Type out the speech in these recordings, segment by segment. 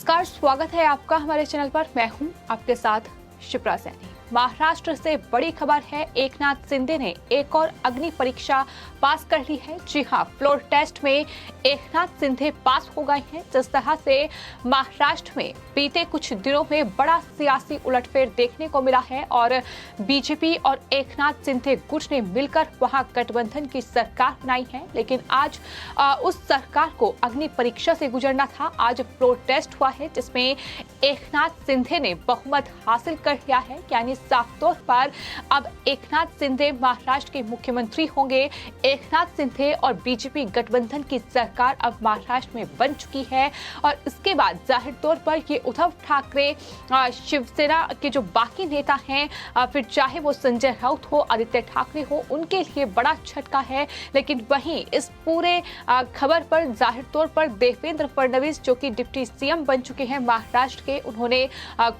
नमस्कार, स्वागत है आपका हमारे चैनल पर। मैं हूं आपके साथ शिप्रा सैनी। महाराष्ट्र से बड़ी खबर है, एकनाथ शिंदे ने एक और अग्नि परीक्षा पास कर ली है। जी हां, फ्लोर टेस्ट में एकनाथ शिंदे पास हो गए हैं। जिस तरह से महाराष्ट्र में बीते कुछ दिनों में बड़ा सियासी उलटफेर देखने को मिला है और बीजेपी और एकनाथ शिंदे गुट ने मिलकर वहां गठबंधन की सरकार बनाई है, लेकिन आज उस सरकार को अग्नि परीक्षा से गुजरना था। आज फ्लोर टेस्ट हुआ है जिसमें एकनाथ शिंदे ने बहुमत हासिल कर लिया है, यानी साफ तौर पर अब एकनाथ शिंदे महाराष्ट्र के मुख्यमंत्री होंगे। एकनाथ शिंदे और बीजेपी गठबंधन की सरकार अब महाराष्ट्र में बन चुकी है और इसके बाद जाहिर तौर पर ये उद्धव ठाकरे, शिवसेना के जो बाकी नेता हैं, फिर चाहे वो संजय राउत हो, आदित्य ठाकरे हो, उनके लिए बड़ा झटका है। लेकिन वहीं इस पूरे खबर पर जाहिर तौर पर देवेंद्र फडणवीस, जो कि डिप्टी सीएम बन चुके हैं महाराष्ट्र के, उन्होंने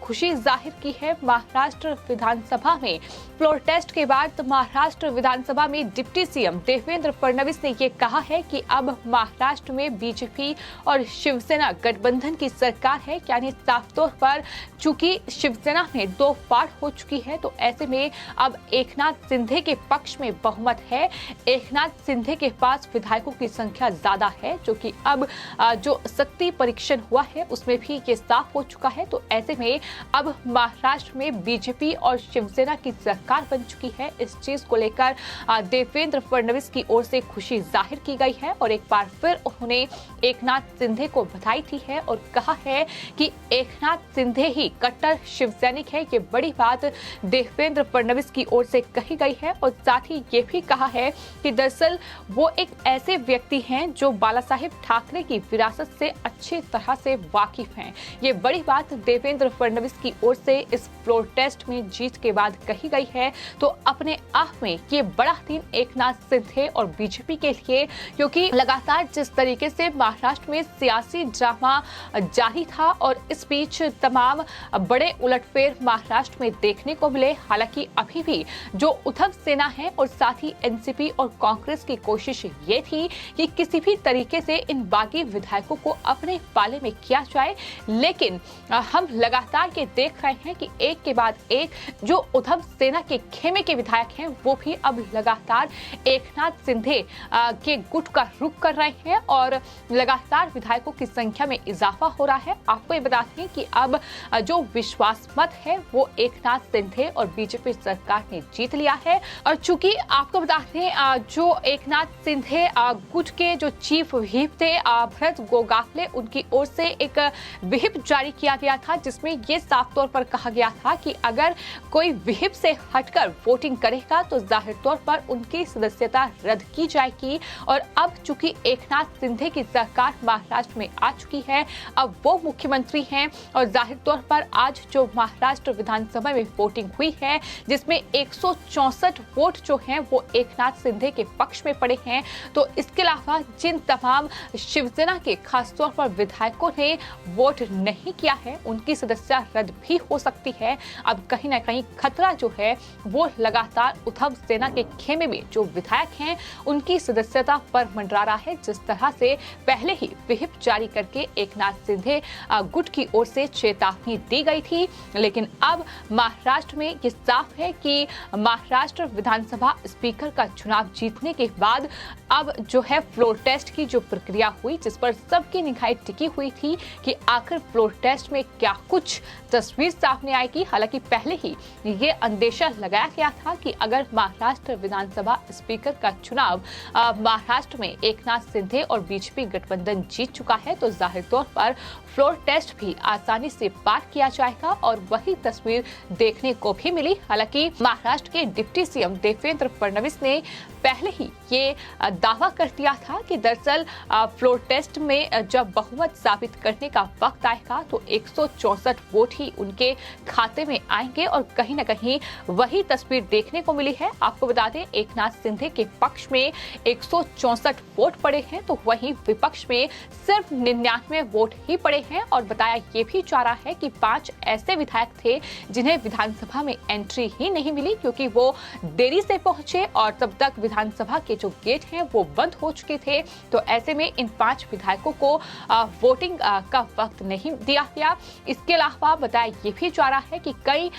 खुशी जाहिर की है। महाराष्ट्र विधानसभा में फ्लोर टेस्ट के बाद महाराष्ट्र विधानसभा में डिप्टी सीएम देवेंद्र फडणवीस ने ये कहा है कि अब महाराष्ट्र में बीजेपी और शिवसेना गठबंधन की सरकार है, यानी साफ तौर पर चूंकि शिवसेना में दो फाड़ हो चुकी है, तो ऐसे में अब एकनाथ शिंदे के पक्ष में बहुमत है। एकनाथ शिंदे के पास विधायकों की संख्या ज्यादा है, जो कि अब जो शक्ति परीक्षण हुआ है उसमें भी ये साफ हो चुका है। तो ऐसे में अब महाराष्ट्र में बीजेपी और शिवसेना की सरकार बन चुकी है। इस चीज को लेकर देवेंद्र फडणवीस की ओर से खुशी जाहिर की गई है और एक बार फिर उन्होंने एकनाथ शिंदे को बधाई दी है और कहा है कि एकनाथ शिंदे ही कट्टर शिवसैनिक है। ये बड़ी बात देवेंद्र फडणवीस की ओर से कही गई है और साथ ही ये भी कहा है कि दरअसल वो एक ऐसे व्यक्ति हैं जो बाला साहेब ठाकरे की विरासत से अच्छी तरह से वाकिफ हैं। ये बड़ी बात देवेंद्र फडणवीस की ओर से इस फ्लोर टेस्ट में जीत के बाद कही गई है। तो अपने आप में ये बड़ा दिन एकनाथ शिंदे और बीजेपी के लिए, क्योंकि लगातार जिस तरीके से महाराष्ट्र में सियासी ड्रामा जारी था और इस बीच तमाम बड़े उलटफेर महाराष्ट्र में देखने को मिले। हालांकि अभी भी जो उद्धव सेना है और साथ ही एनसीपी और कांग्रेस की कोशिश ये थी कि किसी भी तरीके से इन बागी विधायकों को अपने पाले में किया जाए, लेकिन हम लगातार ये देख रहे हैं कि एक के बाद एक जो उद्धव सेना के खेमे के विधायक हैं वो भी अब लगातार एकनाथ शिंदे के गुट का रुख कर रहे हैं और लगातार विधायकों की संख्या में इजाफा हो रहा है। आपको ये बता दें कि अब जो विश्वास मत है वो एकनाथ शिंदे और बीजेपी सरकार ने जीत लिया है। और चूंकि आपको बता दें जो एकनाथ शिंदे गुट के जो चीफ व्हिप थे भरत गोगाखले, उनकी ओर से एक व्हिप जारी किया गया था जिसमें ये साफ तौर पर कहा गया था कि अगर कोई व्हिप से हटकर वोटिंग करेगा तो जाहिर तौर पर उनकी सदस्यता रद्द की जाएगी। और अब चूंकि एकनाथ शिंदे की सरकार महाराष्ट्र में आ चुकी है, अब वो मुख्यमंत्री हैं और जाहिर तौर पर आज जो महाराष्ट्र विधानसभा में वोटिंग हुई है जिसमें 164 वोट जो हैं वो एकनाथ शिंदे के पक्ष में पड़े हैं। तो इसके अलावा जिन तमाम शिवसेना के खासतौर पर विधायकों ने वोट नहीं किया है उनकी सदस्यता रद्द भी हो सकती है। अब कहीं ना कहीं खतरा जो है वो लगातार उद्धव सेना के खेमे में जो विधायक हैं उनकी सदस्यता पर मंडरा रहा है। जिस तरह से पहले ही व्हिप जारी करके एकनाथ शिंदे गुट की ओर से चेतावनी दी गई थी, लेकिन अब महाराष्ट्र में ये साफ है कि महाराष्ट्र विधानसभा स्पीकर का चुनाव जीतने के बाद अब जो है फ्लोर टेस्ट की जो प्रक्रिया हुई, जिस पर सबकी निगाहें टिकी हुई थी कि आखिर फ्लोर टेस्ट में क्या कुछ तस्वीर सामने आएगी। हालांकि पहले ही ये अंदेशा लगाया गया था कि अगर महाराष्ट्र विधानसभा स्पीकर का चुनाव महाराष्ट्र में एकनाथ शिंदे और बीजेपी गठबंधन जीत चुका है तो जाहिर तौर पर फ्लोर टेस्ट भी आसानी से पार किया जाएगा और वही तस्वीर देखने को भी मिली। हालांकि महाराष्ट्र के डिप्टी सीएम देवेंद्र फडणवीस ने पहले ही ये दावा कर दिया था कि दरअसल फ्लोर टेस्ट में जब बहुमत साबित करने का वक्त आएगा तो 164 वोट ही उनके खाते में आएंगे और कहीं न कहीं वही तस्वीर देखने को मिली है। आपको बता दें, एकनाथ शिंदे के पक्ष में 164 वोट पड़े हैं, तो वहीं विपक्ष में सिर्फ 99 वोट ही पड़े हैं। और बताया ये भी जा रहा है कि 5 ऐसे विधायक थे जिन्हें विधानसभा में एंट्री ही नहीं मिली, क्योंकि वो देरी से पहुंचे और तब तक विधानसभा के जो गेट हैं वो बंद हो चुके थे। तो ऐसे में इन 5 विधायकों को वोटिंग का वक्त नहीं दिया गया। इसके अलावा बताया ये भी जा रहा है कि कई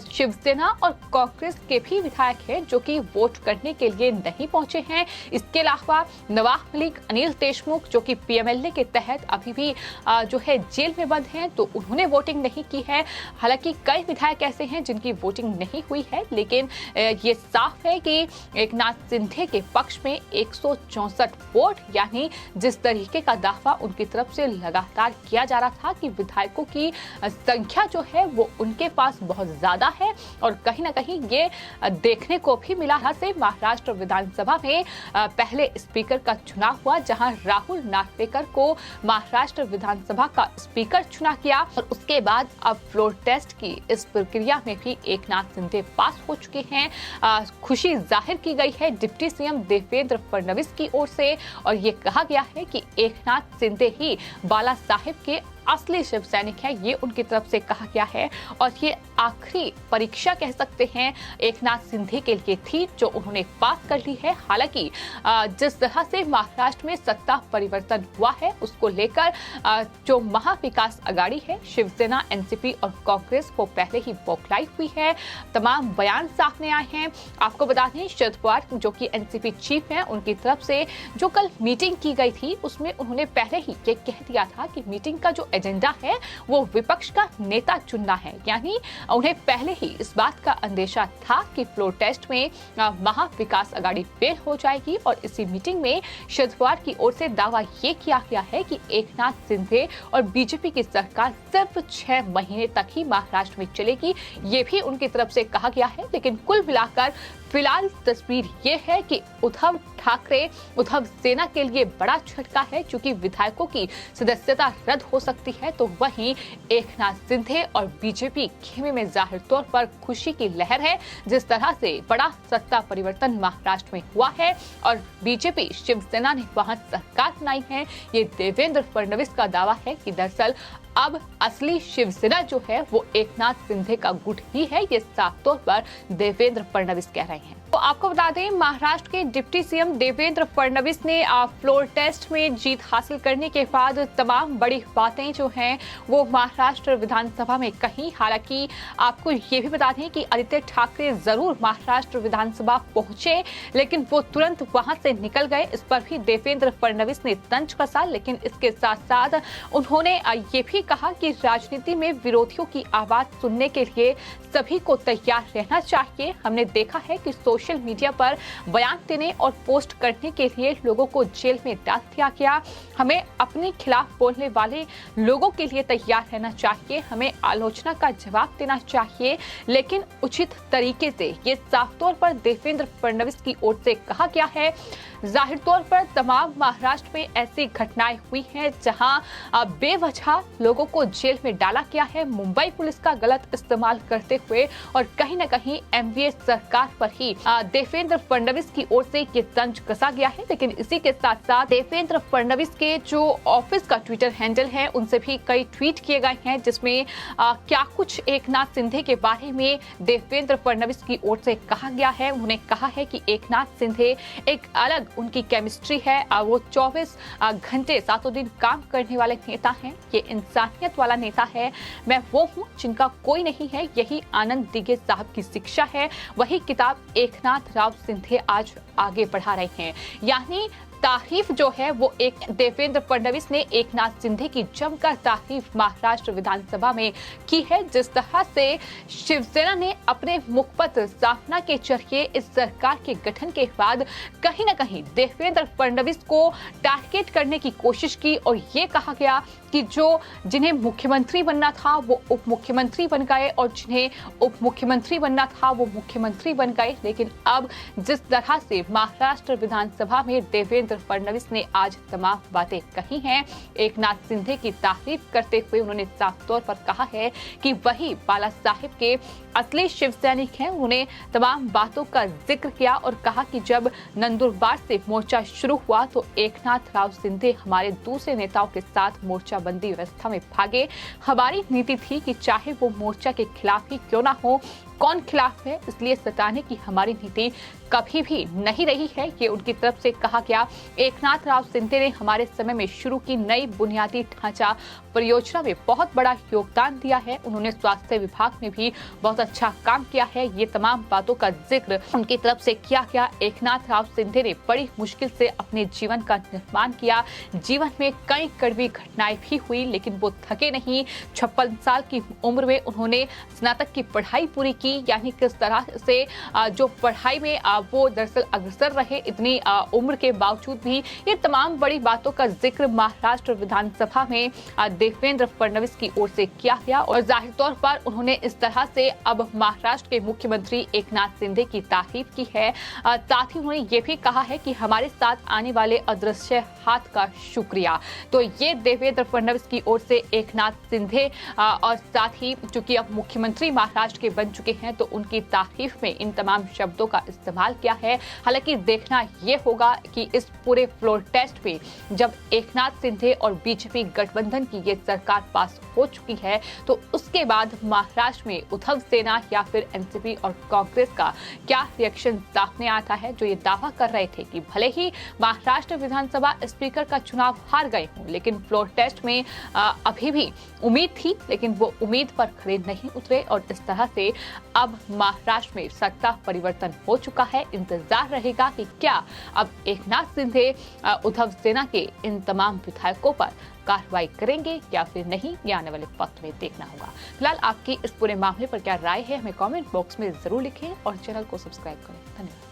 शिवसेना और कांग्रेस के भी विधायक हैं जो कि वोट करने के लिए नहीं पहुंचे हैं। इसके अलावा नवाब मलिक, अनिल देशमुख जो कि पीएमएलए के तहत अभी भी जो है जेल में बंद हैं, तो उन्होंने वोटिंग नहीं की है। हालांकि कई विधायक ऐसे हैं जिनकी वोटिंग नहीं हुई है, लेकिन ये साफ है कि एकनाथ शिंदे के पक्ष में 164 वोट, यानी जिस तरीके का दावा उनकी तरफ से लगातार किया जा रहा था कि विधायकों की संख्या जो है वो उनके पास बहुत ज्यादा है। और कहीं ना कहीं ये देखने को भी मिला से महाराष्ट्र विधानसभा में पहले स्पीकर का चुनाव हुआ, जहां राहुल नार्वेकर को महाराष्ट्र विधानसभा का स्पीकर चुना गया। और उसके बाद अब फ्लोर टेस्ट की इस प्रक्रिया में भी एकनाथ शिंदे पास हो चुके हैं। खुशी जाहिर की गई है डिप्टी सीएम देवेंद्र फडणवीस की ओर से, और ये कहा गया है कि एकनाथ शिंदे ही बाला साहेब के असली शिव सैनिक है, ये उनकी तरफ से कहा गया है। और ये आखिरी परीक्षा कह सकते हैं एकनाथ शिंदे के लिए थी, जो उन्होंने पास कर ली है। हालांकि जिस तरह से महाराष्ट्र में सत्ता परिवर्तन हुआ है, उसको लेकर जो महाविकास अघाड़ी है, शिवसेना, एनसीपी और कांग्रेस वो पहले ही बौखलाई हुई है। तमाम बयान सामने आए हैं। आपको बता दें, शरद पवार जो कि एनसीपी चीफ हैं, उनकी तरफ से जो कल मीटिंग की गई थी, उसमें उन्होंने पहले ही ये कह दिया था कि मीटिंग का जो एजेंडा है वो विपक्ष का नेता चुनना है। यानी उन्हें पहले ही इस बात का अंदेशा था कि फ्लोर टेस्ट में महाविकास अघाड़ी फेल हो जाएगी। और इसी मीटिंग में शरद पवार की ओर से दावा ये किया गया है कि एकनाथ शिंदे और बीजेपी की सरकार सिर्फ 6 महीने तक ही महाराष्ट्र में चलेगी, ये भी उनकी तरफ से कहा गया है। लेकिन कुल मिलाकर फिलहाल तस्वीर ये है कि उद्धव ठाकरे, उद्धव सेना के लिए बड़ा झटका है, क्योंकि विधायकों की सदस्यता रद्द हो सकती है। तो वहीं एकनाथ शिंदे और बीजेपी खेमे में जाहिर तौर पर खुशी की लहर है। जिस तरह से बड़ा सत्ता परिवर्तन महाराष्ट्र में हुआ है और बीजेपी, शिवसेना ने वहां सरकार बनाई है, ये देवेंद्र फडणवीस का दावा है कि दरअसल अब असली शिवसेना जो है वो एकनाथ शिंदे का गुट ही है। ये साफ तौर पर देवेंद्र फडणवीस कह रहे हैं। तो आपको बता दें, महाराष्ट्र के डिप्टी सीएम देवेंद्र फडणवीस ने फ्लोर टेस्ट में जीत हासिल करने के बाद तमाम बड़ी बातें जो हैं वो महाराष्ट्र विधानसभा में कही। हालांकि आपको ये भी बता दें कि आदित्य ठाकरे जरूर महाराष्ट्र विधानसभा पहुंचे, लेकिन वो तुरंत वहां से निकल गए। इस पर भी देवेंद्र फडणवीस ने तंज कसा, लेकिन इसके साथ साथ उन्होंने ये भी कहा कि राजनीति में विरोधियों की आवाज सुनने के लिए सभी को तैयार रहना चाहिए। हमने देखा है कि सोशल मीडिया पर बयान देने और पोस्ट करने के लिए लोगों को जेल में डाल दिया गया। हमें अपने खिलाफ बोलने वाले लोगों के लिए तैयार रहना चाहिए। हमें आलोचना का जवाब देना चाहिए, लेकिन उचित तरीके से। ये साफ तौर पर देवेंद्र फडणवीस की ओर से कहा गया है। जाहिर तौर पर तमाम महाराष्ट्र में ऐसी घटनाएं हुई हैं जहां बेवजह लोगों को जेल में डाला गया है, मुंबई पुलिस का गलत इस्तेमाल करते हुए। और कहीं न कहीं एमवीए सरकार पर ही देवेंद्र फडणवीस की ओर से ये तंज कसा गया है। लेकिन इसी के साथ साथ देवेंद्र फडणवीस के जो ऑफिस का ट्विटर हैंडल है, उनसे भी कई ट्वीट किए गए हैं, जिसमें क्या कुछ एकनाथ शिंदे के बारे में देवेंद्र फडणवीस की ओर से कहा गया है। उन्होंने कहा है कि एकनाथ शिंदे एक अलग उनकी केमिस्ट्री है, वो 24 घंटे 7 दिन काम करने वाले नेता हैं। ये इंसानियत वाला नेता है। मैं वो हूँ जिनका कोई नहीं है, यही आनंद दिगे साहब की शिक्षा है। वही किताब एकनाथ राव शिंदे आज आगे बढ़ा रहे हैं। यानी तारीफ जो है वो एक देवेंद्र फडणवीस ने एकनाथ शिंदे की जमकर तारीफ महाराष्ट्र विधानसभा में की है। जिस तरह से शिवसेना ने अपने मुखपत्र साधना के जरिए इस सरकार के गठन के बाद कहीं न कहीं देवेंद्र फडणवीस को टारगेट करने की कोशिश की और ये कहा गया कि जिन्हें मुख्यमंत्री बनना था वो उप मुख्यमंत्री बन गए और जिन्हें उप मुख्यमंत्री बनना था वो मुख्यमंत्री बन गए। लेकिन अब जिस तरह से महाराष्ट्र विधानसभा में देवेंद्र फडणवीस ने आज तमाम बातें कही हैं, एकनाथ शिंदे की तारीफ करते हुए उन्होंने साफ तौर पर कहा है कि वही बाला साहेब के असली शिव सैनिक हैं। उन्होंने तमाम बातों का जिक्र किया और कहा कि जब नंदुरबार से मोर्चा शुरू हुआ तो एकनाथ राव शिंदे हमारे दूसरे नेताओं के साथ मोर्चाबंदी व्यवस्था में भागे। हमारी नीति थी कि चाहे वो मोर्चा के खिलाफ ही क्यों ना हो, कौन खिलाफ है इसलिए सताने की हमारी नीति कभी भी नहीं रही है, ये उनकी तरफ से कहा गया। एकनाथ राव शिंदे ने हमारे समय में शुरू की नई बुनियादी ढांचा परियोजना में बहुत बड़ा योगदान दिया है। उन्होंने स्वास्थ्य विभाग में भी बहुत अच्छा काम किया है। ये तमाम बातों का जिक्र उनकी तरफ से किया गया। एकनाथ राव शिंदे ने बड़ी मुश्किल से अपने जीवन का निर्माण किया। जीवन में कई कड़वी घटनाएं भी हुई लेकिन वो थके नहीं। 56 साल की उम्र में उन्होंने स्नातक की पढ़ाई पूरी की, यानी किस तरह से जो पढ़ाई में वो दरअसल अग्रसर रहे इतनी उम्र के बावजूद भी। ये तमाम बड़ी बातों का जिक्र महाराष्ट्र विधानसभा में देवेंद्र फडणवीस की ओर से किया गया और जाहिर तौर पर उन्होंने इस तरह से अब महाराष्ट्र के मुख्यमंत्री एकनाथ शिंदे की तारीफ की है। साथ ही उन्होंने ये भी कहा है कि हमारे साथ आने वाले अदृश्य हाथ का शुक्रिया। तो ये देवेंद्र फडणवीस की ओर से एकनाथ शिंदे और साथ ही चूंकि अब मुख्यमंत्री महाराष्ट्र के बन चुके हैं तो उनकी तारीफ में इन तमाम शब्दों का इस्तेमाल किया है। हालांकि देखना यह होगा कि इस पूरे फ्लोर टेस्ट में जब एकनाथ शिंदे और बीजेपी गठबंधन की ये सरकार पास हो चुकी है तो उसके बाद महाराष्ट्र में उद्धव सेना या फिर एनसीपी और कांग्रेस का क्या रिएक्शन सामने आता है, जो ये दावा कर रहे थे कि भले ही महाराष्ट्र विधानसभा स्पीकर का चुनाव हार गए हों लेकिन फ्लोर टेस्ट में अभी भी उम्मीद थी, लेकिन वो उम्मीद पर खरे नहीं उतरे और इस तरह से अब महाराष्ट्र में सत्ता परिवर्तन हो चुका है। इंतजार रहेगा कि क्या अब एकनाथ शिंदे उद्धव सेना के इन तमाम विधायकों पर कार्रवाई करेंगे या फिर नहीं, ये आने वाले वक्त में देखना होगा। फिलहाल आपकी इस पूरे मामले पर क्या राय है हमें कमेंट बॉक्स में जरूर लिखें और चैनल को सब्सक्राइब करें। धन्यवाद।